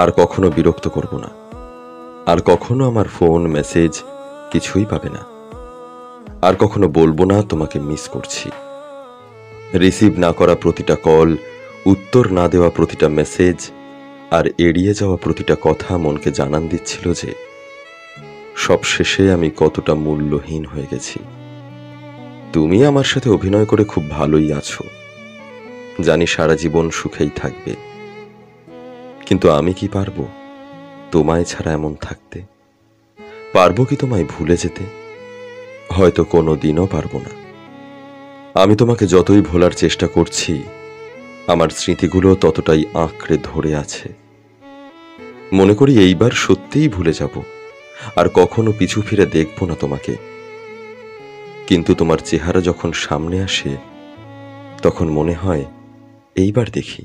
আর কখনো বিরক্ত করব না। আর কখনো আমার ফোন মেসেজ কিছুই পাবে না। আর কখনো বলবো না তোমাকে মিস করছি। রিসিভ না করা প্রতিটা কল, উত্তর না দেওয়া প্রতিটা মেসেজ আর এড়িয়ে যাওয়া প্রতিটা কথা মনকে জানান দিচ্ছিল যে সব শেষে আমি কতটা মূল্যহীন হয়ে গেছি। তুমি আমার সাথে অভিনয় করে খুব ভালোই আছো, জানি সারা জীবন সুখেই থাকবে, কিন্তু আমি কি পারবো তোমায় ছাড়া এমন থাকতে? পারবো কি তোমায় ভুলে যেতে? হয়তো কোনো দিনও পারবো না। আমি তোমাকে যতই ভোলার চেষ্টা করছি, আমার স্মৃতিগুলো ততটাই আঁকড়ে ধরে আছে। মনে করি এইবার সত্যিই ভুলে যাব, আর কখনো পিছু ফিরে দেখব না তোমাকে। কিন্তু তোমার চেহারা যখন সামনে আসে, তখন মনে হয় এইবার দেখি,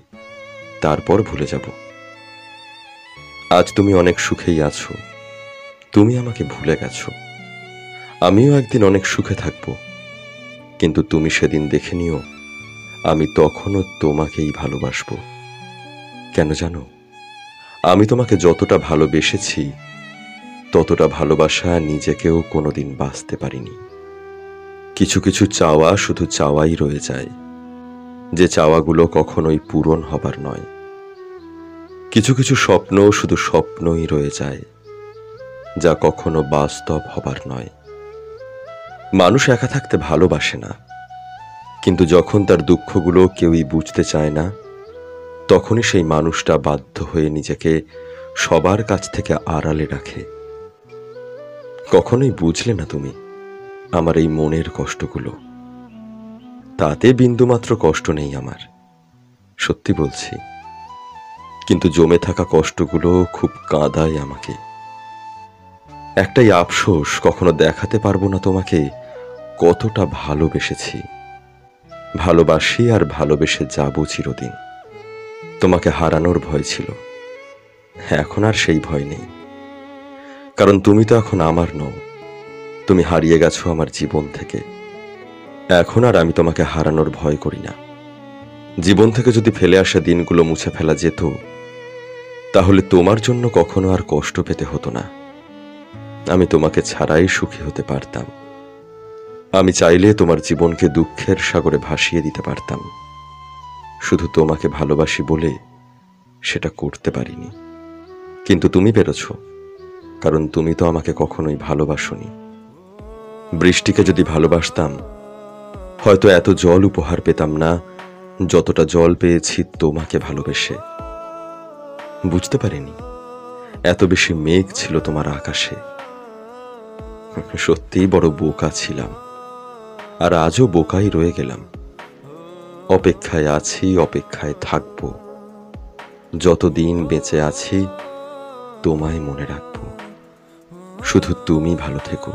তারপর ভুলে যাব। আজ তুমি অনেক সুখেই আছো, তুমি আমাকে ভুলে গেছো। আমিও একদিন অনেক সুখে থাকবো, কিন্তু তুমি সেদিন দেখে নিও আমি তখনও তোমাকেই ভালোবাসবো। কেন জানো? আমি তোমাকে যতটা ভালোবেসেছি, ততটা ভালোবাসা নিজেকেও কোনোদিন বাঁচতে পারিনি। কিছু কিছু চাওয়া শুধু চাওয়াই রয়ে যায়, যে চাওয়াগুলো কখনোই পূরণ হবার নয়। কিছু কিছু স্বপ্ন শুধু স্বপ্নই রয়ে যায়, যা কখনো বাস্তব হবার নয়। মানুষ একা থাকতে ভালোবাসে না, কিন্তু যখন তার দুঃখগুলো কেউই বুঝতে চায় না, তখনই সেই মানুষটা বাধ্য হয়ে নিজেকে সবার কাছ থেকে আড়ালে রাখে। কখনোই বুঝলে না তুমি আমার এই মনের কষ্টগুলো। তাতে বিন্দুমাত্র কষ্ট নেই আমার, সত্যি বলছি, কিন্তু জমে থাকা কষ্টগুলো খুব কাঁদায় আমাকে। একটাই আফসোস, কখনো দেখাতে পারবো না তোমাকে কতটা ভালোবেসেছি, ভালোবাসি আর ভালোবেসে যাবো চিরদিন। তোমাকে হারানোর ভয় ছিল, এখন আর সেই ভয় নেই, কারণ তুমি তো এখন আমার নও। তুমি হারিয়ে গেছো আমার জীবন থেকে। এখন আর আমি তোমাকে হারানোর ভয় করি না। জীবন থেকে যদি ফেলে আসা দিনগুলো মুছে ফেলা যেত, তাহলে তোমার জন্য কখনো আর কষ্ট পেতে হতো না। আমি তোমাকে ছাড়াই সুখী হতে পারতাম। আমি চাইলে তোমার জীবনকে দুঃখের সাগরে ভাসিয়ে দিতে পারতাম। শুধু তোমাকে ভালোবাসি বলে সেটা করতে পারিনি। কিন্তু তুমি পেরেছ, কারণ তুমি তো আমাকে কখনোই ভালোবাসোনি। বৃষ্টিকে যদি ভালোবাসতাম, হয়তো এত জল উপহার পেতাম না যতটা জল পেয়েছি তোমাকে ভালোবেসে। বুঝতে পারিনি এত বেশি মেঘ ছিল তোমার আকাশে। সত্যিই বড় বোকা ছিলাম, আর আজও বোকাই রয়ে গেলাম। অপেক্ষায় আছি, অপেক্ষায় থাকব। যতদিন বেঁচে আছি তোমায় মনে রাখবো। শুধু তুমি ভালো থেকো।